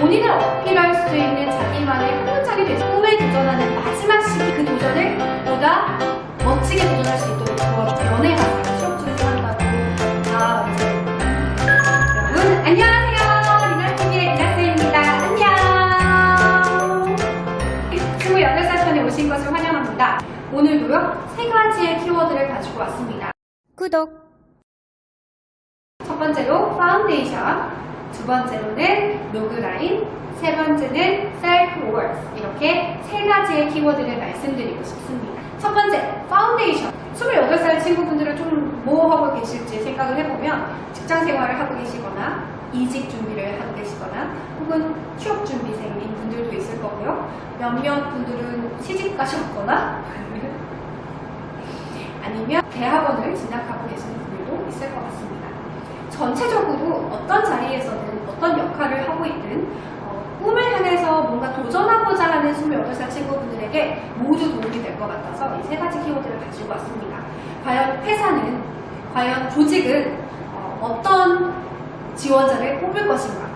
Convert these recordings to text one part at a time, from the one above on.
본인을 어필할 수 있는 자기만의 한 문장이 되죠. 꿈에 도전하는 마지막 시기, 그 도전을 보다 멋지게 도전할 수 있도록 도와주고, 연애가 취업 준비를 한다고 다 이제. 여러분 안녕하세요, 리나TV의 리나쌤입니다. 안녕. 28살 편에 오신 것을 환영합니다. 오늘도요 3가지의 키워드를 가지고 왔습니다. 구독. 첫 번째로 파운데이션, 두 번째로는 로그라인, 세 번째는 셀프워스. 이렇게 3가지의 키워드를 말씀드리고 싶습니다. 첫 번째, 파운데이션. 28살 친구분들은 좀 뭐 하고 계실지 생각을 해보면 직장 생활을 하고 계시거나 이직 준비를 하고 계시거나 혹은 취업 준비생인 분들도 있을 거고요. 몇몇 분들은 시집 가셨거나 아니면 대학원을 진학하고 계시는 분들도 있을 것 같습니다. 전체적으로 어떤 자리에서는 어떤 역할을 하고 있든 꿈을 향해서 뭔가 도전하고자 하는 28살 친구분들에게 모두 도움이 될 것 같아서 이 3가지 키워드를 가지고 왔습니다. 과연 회사는, 과연 조직은 어떤 지원자를 뽑을 것인가,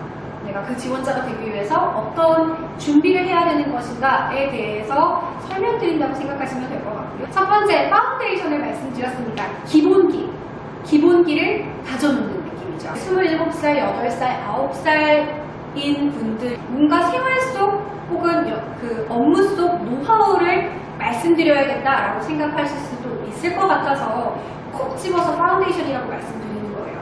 내가 그 지원자가 되기 위해서 어떤 준비를 해야 되는 것인가에 대해서 설명드린다고 생각하시면 될 것 같고요. 첫 번째, 파운데이션을 말씀드렸습니다. 기본기를 다져놓는 느낌이죠. 27살, 8살, 9살인 분들, 뭔가 생활 속 혹은 그 업무 속 노하우를 말씀드려야겠다라고 생각하실 수도 있을 것 같아서 콕 집어서 파운데이션이라고 말씀드리는 거예요.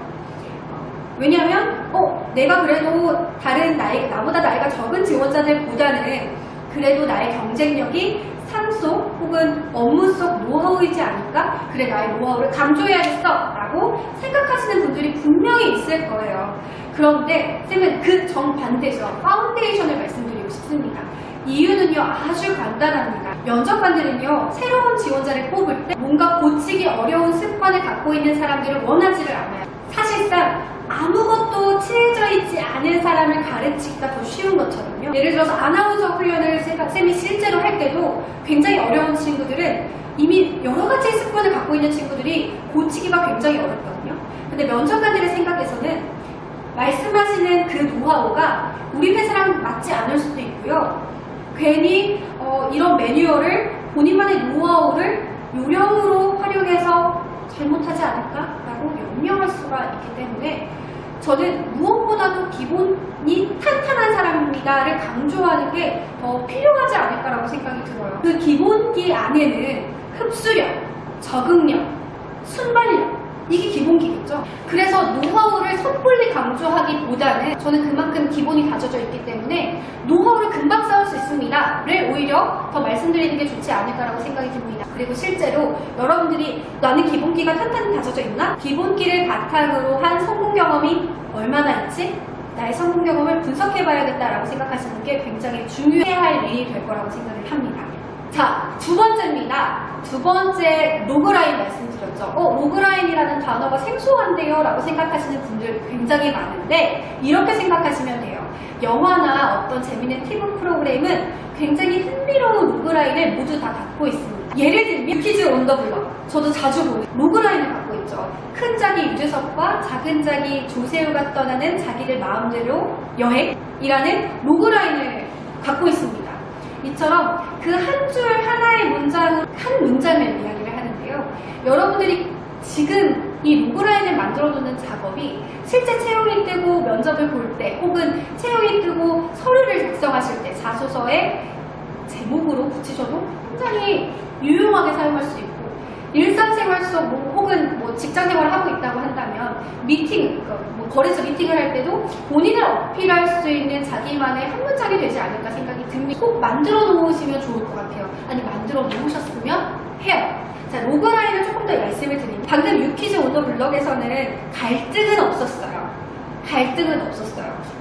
왜냐하면 내가 그래도 다른 나보다 나이가 적은 지원자들보다는 그래도 나의 경쟁력이 삶 속 혹은 업무 속 노하우이지 않을까? 그래, 나의 노하우를 강조해야겠어 라고 생각하시는 분들이 분명히 있을 거예요. 그런데 쌤은 그 정반대죠. 파운데이션을 말씀드리고 싶습니다. 이유는요, 아주 간단합니다. 면접관들은요, 새로운 지원자를 뽑을 때 뭔가 고치기 어려운 습관을 갖고 있는 사람들을 원하지를 않아요. 사실상 아무것도 칠해져 있지 않은 사람을 가르치기가 더 쉬운 것처럼요. 예를 들어서 아나운서 훈련을 쌤이 실제로 할 때도 굉장히 어려운 친구들은 이미 여러 가지 습관을 갖고 있는 친구들이 고치기가 굉장히 어렵거든요. 근데 면접관들의 생각에서는 말씀하시는 그 노하우가 우리 회사랑 맞지 않을 수도 있고요. 괜히 이런 매뉴얼을, 본인만의 노하우를 요령으로 활용해서 잘못하지 않을까라고 염려할 수가 있기 때문에 저는 무엇보다도 기본이 탄탄한 사람입니다를 강조하는 게 더 필요하지 않을까라고 생각이 들어요. 그 기본기 안에는 흡수력, 적응력, 순발력, 이게 기본기겠죠. 그래서 노하우를 섣불리 강조하기보다는 저는 그만큼 기본이 다져져 있기 때문에 노하우를 금방 쌓을 수 있습니다를 오히려 더 말씀드리는 게 좋지 않을까라고 생각이 듭니다. 그리고 실제로 여러분들이 나는 기본기가 탄탄히 다져져 있나? 기본기를 바탕으로 한 성공 경험이 얼마나 있지? 나의 성공 경험을 분석해봐야겠다라고 생각하시는 게 굉장히 중요해야 할 일이 될 거라고 생각을 합니다. 자, 두 번째입니다. 두 번째, 로그라인 말씀드렸죠. 로그라인이라는 단어가 생소한데요 라고 생각하시는 분들 굉장히 많은데 이렇게 생각하시면 돼요. 영화나 어떤 재밌는 TV 프로그램은 굉장히 흥미로운 로그라인을 모두 다 갖고 있습니다. 예를 들면 유키즈 온 더 블럭, 저도 자주 보는 로그라인을 갖고 있죠. 큰 자기 유재석과 작은 자기 조세호가 떠나는 자기들 마음대로 여행이라는 로그라인을 갖고 있습니다. 이처럼 그 한 줄 하나의 문장으로 한 문장을 이야기를 하는데요. 여러분들이 지금 이 로그라인을 만들어두는 작업이 실제 채용이 뜨고 면접을 볼 때 혹은 채용이 뜨고 서류를 작성하실 때 자소서에 제목으로 붙이셔도 굉장히 유용하게 사용할 수 있고 일상생활 속 혹은 직장생활을 하고 있다고 한다면 거래처 미팅을 할 때도 본인을 어필할 수 있는 자기만의 한 문장이 되지 않을까 생각이 듭니다. 꼭 만들어 놓으시면 좋을 것 같아요. 아니, 만들어 놓으셨으면 해요. 자, 로그라인을 조금 더 말씀을 드립니다. 방금 유키즈 온 더 블럭에서는 갈등은 없었어요.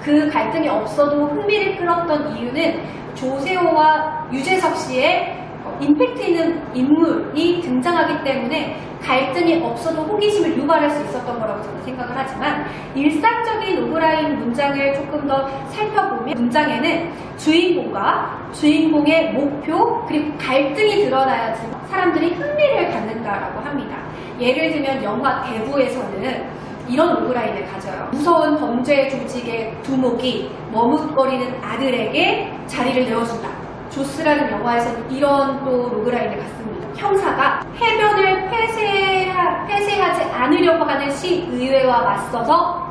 그 갈등이 없어도 흥미를 끌었던 이유는 조세호와 유재석 씨의 임팩트 있는 인물이 등장하기 때문에 갈등이 없어도 호기심을 유발할 수 있었던 거라고 저는 생각을 하지만 일상적인 로그라인 문장을 조금 더 살펴보면 문장에는 주인공과 주인공의 목표 그리고 갈등이 드러나야지 사람들이 흥미를 갖는다라고 합니다. 예를 들면 영화 대부에서는 이런 로그라인을 가져요. 무서운 범죄 조직의 두목이 머뭇거리는 아들에게 자리를 내어준다. 조스라는 영화에서는 이런 또 로그라인을 갔습니다. 형사가 해변을 폐쇄하지 않으려고 하는 시의회와 맞서서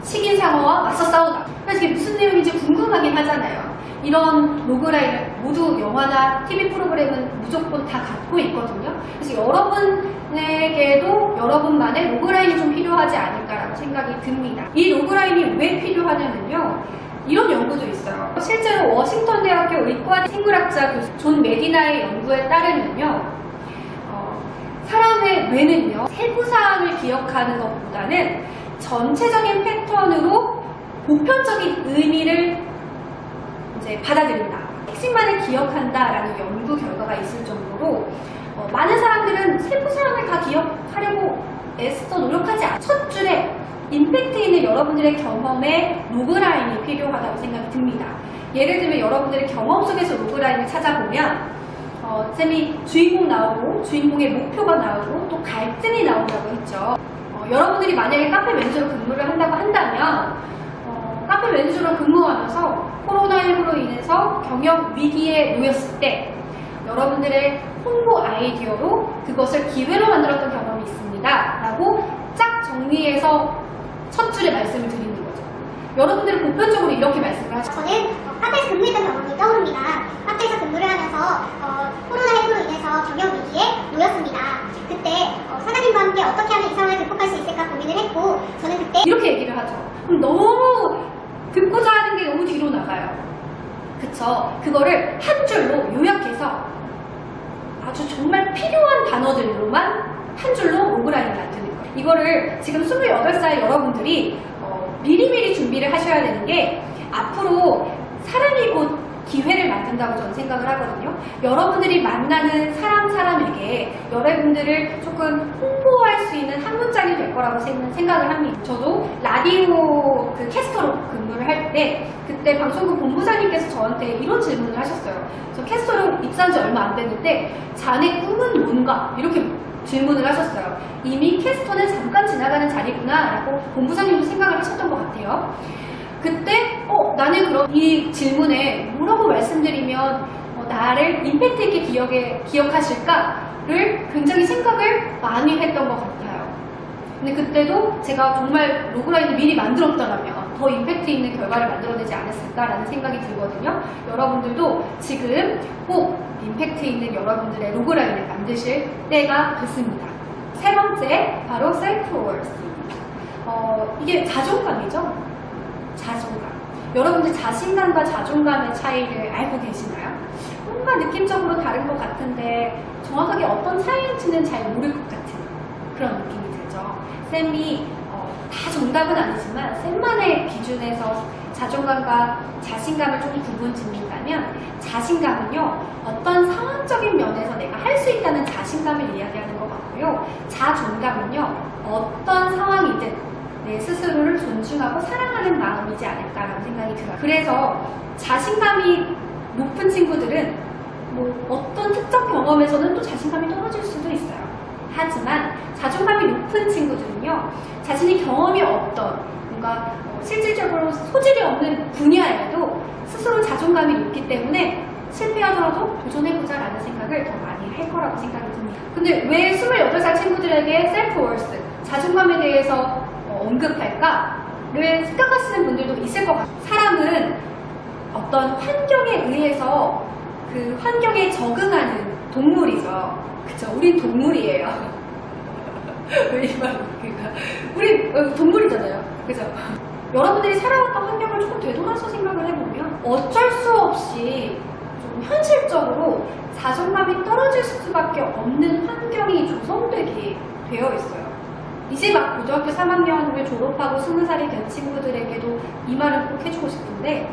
식인상어와 맞서 싸우다. 그래서 이게 무슨 내용인지 궁금하긴 하잖아요. 이런 로그라인을 모두 영화나 TV 프로그램은 무조건 다 갖고 있거든요. 그래서 여러분에게도 여러분만의 로그라인이 좀 필요하지 않을까라고 생각이 듭니다. 이 로그라인이 왜 필요하냐면요. 이런 연구도 있어요. 실제로 워싱턴 대학교 의과 생물학자 교수 존 메디나의 연구에 따르면요. 사람의 뇌는요. 세부사항을 기억하는 것보다는 전체적인 패턴으로 보편적인 의미를 이제 받아들인다. 핵심만을 기억한다라는 연구 결과가 있을 정도로 많은 사람들은 세부사항을 다 기억하려고 애써 노력하지 않아요. 첫 줄에 임팩트 있는 여러분들의 경험에 로그라인이 필요하다고 생각이 듭니다. 예를 들면 여러분들의 경험 속에서 로그라인을 찾아보면 쌤이 주인공 나오고 주인공의 목표가 나오고 또 갈등이 나온다고 했죠. 여러분들이 만약에 카페 매니저로 근무를 한다고 한다면 카페 매니저로 근무하면서 코로나19로 인해서 경영 위기에 놓였을 때 여러분들의 홍보 아이디어로 그것을 기회로 만들었던 경험이 있습니다. 라고 쫙 정리해서 첫 줄에 말씀을 드리는 거죠. 여러분들은 보편적으로 이렇게 말씀을 하죠. 저는 카페에서 근무했던 경험이 떠오릅니다. 카페에서 근무를 하면서 코로나19로 인해서 경영 위기에 놓였습니다. 그때 사장님과 함께 어떻게 하면 이 상황을 극복할 수 있을까 고민을 했고 저는 그때 이렇게 얘기를 하죠. 그럼 너무 듣고자 하는 게 너무 뒤로 나가요. 그쵸? 그거를 한 줄로 요약해서 아주 정말 필요한 단어들로만 한 줄로 로그라인을 만드는 거예요. 이거를 지금 28살 여러분들이 미리미리 준비를 하셔야 되는 게 앞으로 사람이 곧 기회를 만든다고 저는 생각을 하거든요. 여러분들이 만나는 사람에게 여러분들을 조금 홍보할 수 있는 한 문장이 될 거라고 생각을 합니다. 저도 라디오 캐스터로 근무를 할 때 그때 방송국 본부장님께서 저한테 이런 질문을 하셨어요. 저 캐스터로 입사한 지 얼마 안 됐는데 자네 꿈은 뭔가? 이렇게 질문을 하셨어요. 이미 캐스터는 잠깐 지나가는 자리구나 라고 본부장님도 생각을 하셨던 것 같아요. 그때 나는 그럼 이 질문에 뭐라고 말씀드리면 나를 임팩트 있게 기억하실까를 굉장히 생각을 많이 했던 것 같아요. 근데 그때도 제가 정말 로그라인을 미리 만들었더라면 더 임팩트 있는 결과를 만들어내지 않았을까라는 생각이 들거든요. 여러분들도 지금 꼭 임팩트 있는 여러분들의 로그라인을 만드실 때가 됐습니다. 세 번째, 바로 셀프-워스입니다. 이게 자존감이죠. 자존감. 여러분들 자신감과 자존감의 차이를 알고 계시나요? 뭔가 느낌적으로 다른 것 같은데 정확하게 어떤 차이인지는 잘 모를 것 같은 그런 느낌이 들죠. 쌤이 다 정답은 아니지만 쌤만의 기준에서 자존감과 자신감을 좀 구분 짓는다면 자신감은요 어떤 상황적인 면에서 내가 할 수 있다는 자신감을 이야기하는 것 같고요. 자존감은요 어떤 상황이든 내 스스로를 존중하고 사랑하는 마음이지 않을까라는 생각이 들어요. 그래서 자신감이 높은 친구들은 어떤 특정 경험에서는 또 자신감이 떨어질 수도 있어요. 하지만 자존감이 높은 친구들은요 자신이 경험이 없던 뭔가 실질적으로 소질이 없는 분야에도 스스로 자존감이 높기 때문에 실패하더라도 도전해보자 라는 생각을 더 많이 할 거라고 생각이 듭니다. 근데 왜 28살 친구들에게 셀프-워스, 자존감에 대해서 언급할까를 생각하시는 분들도 있을 것 같아요. 사람은 어떤 환경에 의해서 그 환경에 적응하는 동물이죠. 그쵸? 우린 동물이에요. 우리 동물이잖아요. 그죠? 여러분들이 살아왔던 환경을 조금 되돌아서 생각을 해보면 어쩔 수 없이 좀 현실적으로 자존감이 떨어질 수밖에 없는 환경이 조성되게 되어 있어요. 이제 막 고등학교 3학년을 졸업하고 20살이 된 친구들에게도 이 말을 꼭 해주고 싶은데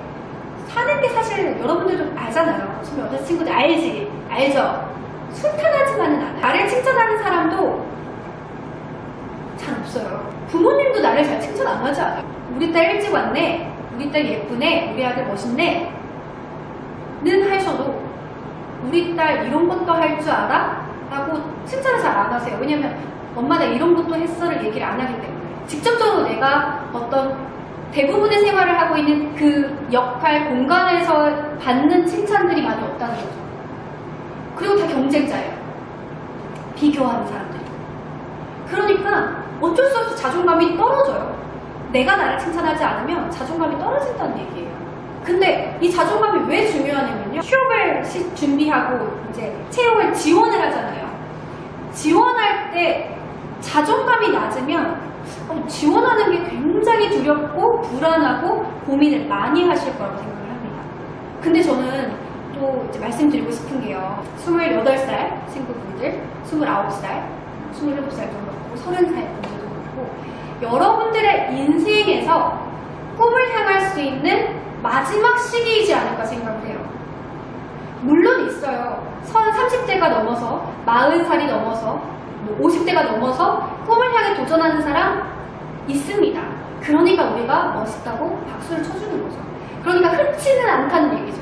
사는 게 사실 여러분들도 알잖아요. 지금 여자 친구들 알죠? 순탄하지만은 않아요. 나를 칭찬하는 사람도 잘 없어요. 부모님도 나를 잘 칭찬 안 하지 않아요. 우리 딸 일찍 왔네, 우리 딸 예쁘네, 우리 아들 멋있네 는 하셔도 우리 딸 이런 것도 할 줄 알아? 라고 칭찬을 잘 안 하세요. 왜냐면 엄마 나 이런 것도 했어를 얘기를 안 하기 때문에 직접적으로 내가 어떤 대부분의 생활을 하고 있는 그 역할 공간에서 받는 칭찬들이 많이 없다는 거죠. 그리고 다 경쟁자예요. 비교하는 사람들이. 그러니까 어쩔 수 없이 자존감이 떨어져요. 내가 나를 칭찬하지 않으면 자존감이 떨어진다는 얘기예요. 근데 이 자존감이 왜 중요하냐면요. 취업을 준비하고 이제 채용을 지원을 하잖아요. 지원할 때 자존감이 낮으면 지원하는 게 굉장히 두렵고 불안하고 고민을 많이 하실 거라고 생각을 합니다. 근데 저는 또 이제 말씀드리고 싶은 게요. 28살 친구분들, 29살, 27살도 그렇고 30살 분들도 그렇고 여러분들의 인생에서 꿈을 향할 수 있는 마지막 시기이지 않을까 생각을 해요. 물론 있어요. 30대가 넘어서 40살이 넘어서 50대가 넘어서 꿈을 향해 도전하는 사람 있습니다. 그러니까 우리가 멋있다고 박수를 쳐주는 거죠. 그러니까 흔치는 않다는 얘기죠.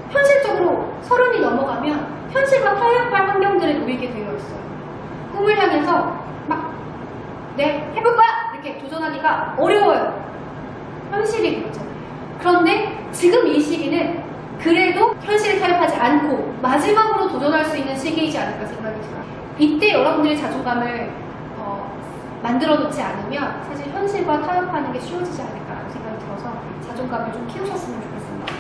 현실적으로 30이 넘어가면 현실과 타협할 환경들에 놓이게 되어 있어요. 꿈을 향해서 막 네, 해볼 거야! 이렇게 도전하기가 어려워요. 현실이 그렇죠. 그런데 지금 이 시기는 그래도 현실에 타협하지 않고 마지막으로 도전할 수 있는 시기이지 않을까 생각이 들어요. 이때 여러분들의 자존감을 만들어 놓지 않으면 사실 현실과 타협하는 게 쉬워지지 않을까라고 생각이 들어서 자존감을 좀 키우셨으면 좋겠습니다.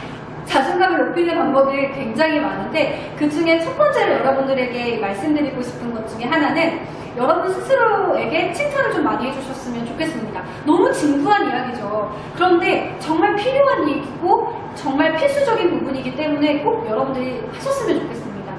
자존감을 높이는 방법이 굉장히 많은데 그 중에 첫 번째로 여러분들에게 말씀드리고 싶은 것 중에 하나는 여러분 스스로에게 칭찬을 좀 많이 해주셨으면 좋겠습니다. 너무 진부한 이야기죠. 그런데 정말 필요한 얘기고 정말 필수적인 부분이기 때문에 꼭 여러분들이 하셨으면 좋겠습니다.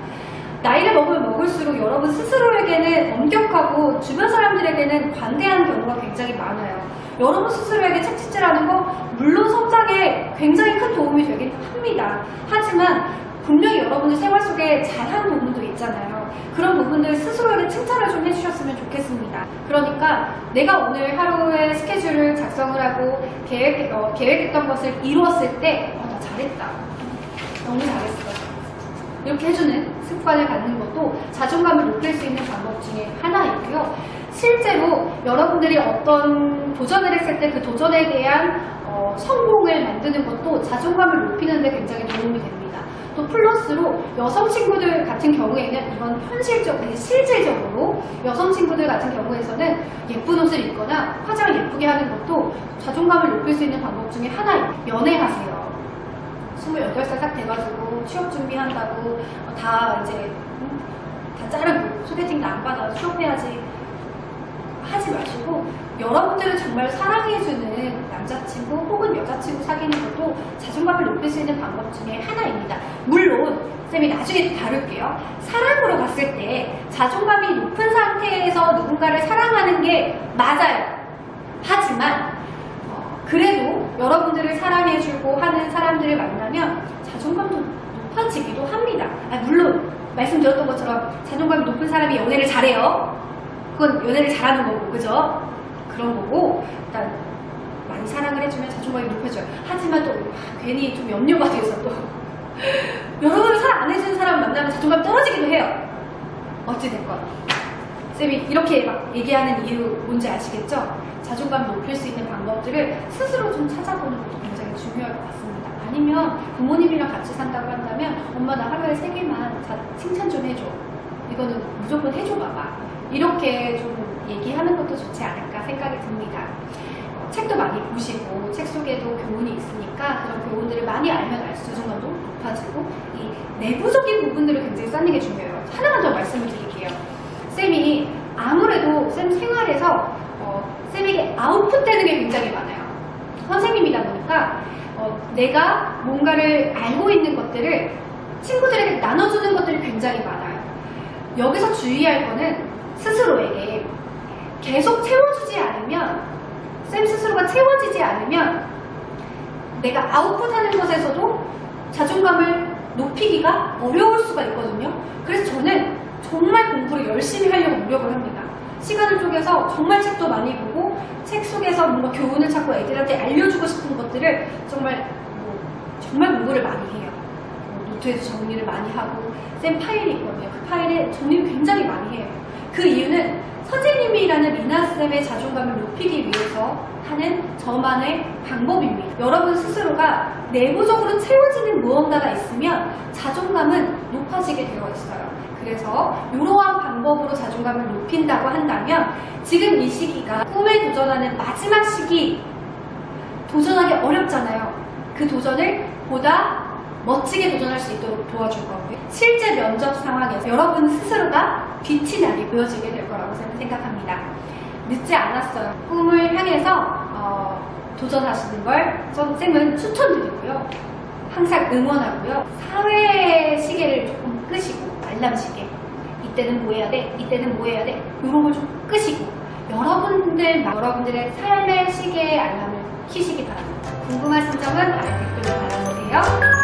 나이를 먹으면 먹을수록 여러분 스스로에게는 엄격하고 주변 사람들에게는 관대한 경우가 굉장히 많아요. 여러분 스스로에게 채찍질하는 거 물론 성장에 굉장히 큰 도움이 되긴 합니다. 하지만 분명히 여러분들 생활 속에 잘한 부분도 있잖아요. 그런 부분들 스스로에게 칭찬을 좀 해주셨으면 좋겠습니다. 그러니까 내가 오늘 하루의 스케줄을 작성을 하고 계획했던 것을 이루었을 때 나 잘했다. 너무 잘했어. 이렇게 해주는 습관을 갖는 것도 자존감을 높일 수 있는 방법 중에 하나이고요. 실제로 여러분들이 어떤 도전을 했을 때 그 도전에 대한 성공을 만드는 것도 자존감을 높이는 데 굉장히 도움이 됩니다. 또 플러스로 여성 친구들 같은 경우에는 이건 현실적으로, 실질적으로 여성 친구들 같은 경우에서는 예쁜 옷을 입거나 화장을 예쁘게 하는 것도 자존감을 높일 수 있는 방법 중에 하나예요. 연애하세요. 28살 딱 돼가지고 취업 준비한다고 다 이제 다 자르고 소개팅도 안 받아 취업해야지 하지 마시고 여러분들을 정말 사랑해주는 남자친구 혹은 여자친구 사귀는 것도 자존감을 높일 수 있는 방법 중에 하나입니다. 물론 쌤이 나중에 다룰게요. 사랑으로 봤을 때 자존감이 높은 상태에서 누군가를 사랑하는 게 맞아요. 하지만 그래도 여러분들을 사랑해주고 하는 사람들을 만나면 자존감도 높아지기도 합니다. 물론 말씀드렸던 것처럼 자존감이 높은 사람이 연애를 잘해요. 그건 연애를 잘하는 거고, 그죠? 그런 거고 일단 많이 사랑을 해주면 자존감이 높아져요. 하지만 또 괜히 좀 염려가 돼서 또 여러분을 사랑 안 해주는 사람 만나면 자존감이 떨어지기도 해요. 어찌됐건 쌤이 이렇게 막 얘기하는 이유 뭔지 아시겠죠? 자존감 높일 수 있는 방법들을 스스로 좀 찾아보는 것도 굉장히 중요할 것 같습니다. 아니면 부모님이랑 같이 산다고 한다면 엄마 나 하루에 3개만 칭찬 좀 해줘. 이거는 무조건 해줘 봐봐. 이렇게 좀 얘기하는 것도 좋지 않을까 생각이 듭니다. 책도 많이 보시고 책 속에도 교훈이 있으니까 그런 교훈들을 많이 알면 알수록 자존감도 높아지고 이 내부적인 부분들을 굉장히 쌓는 게 중요해요. 하나만 더 말씀을 드릴게요. 쌤이 아무래도 쌤 생활에서 쌤에게 아웃풋되는 게 굉장히 많아요. 선생님이다 보니까 내가 뭔가를 알고 있는 것들을 친구들에게 나눠주는 것들이 굉장히 많아요. 여기서 주의할 거는 스스로에게 계속 채워주지 않으면 쌤 스스로가 채워지지 않으면 내가 아웃풋하는 것에서도 자존감을 높이기가 어려울 수가 있거든요. 그래서 저는 정말 공부를 열심히 하려고 노력을 합니다. 시간을 쪼개서 정말 책도 많이 보고 책 속에서 뭔가 교훈을 찾고 애들한테 알려주고 싶은 것들을 정말 공부를 많이 해요. 노트에도 정리를 많이 하고 쌤 파일이 있거든요. 그 파일에 정리를 굉장히 많이 해요. 그 이유는 선생님이라는 리나쌤의 자존감을 높이기 위해서 하는 저만의 방법입니다. 여러분 스스로가 내부적으로 채워지는 무언가가 있으면 자존감은 높아지게 되어 있어요. 그래서 이러한 방법으로 자존감을 높인다고 한다면 지금 이 시기가 꿈에 도전하는 마지막 시기, 도전하기 어렵잖아요. 그 도전을 보다 멋지게 도전할 수 있도록 도와줄 거고요. 실제 면접 상황에서 여러분 스스로가 빛이 나게 보여지게 될 거라고 생각합니다. 늦지 않았어요. 꿈을 향해서 도전하시는 걸 쌤은 추천드리고요. 항상 응원하고요. 사회 시계를 조금 끄시고, 알람 시계. 이때는 뭐 해야 돼? 이때는 뭐 해야 돼? 이런 걸 좀 끄시고 여러분들의 삶의 시계의 알람을 켜시기 바랍니다. 궁금하신 점은 아래 댓글로 달아주세요.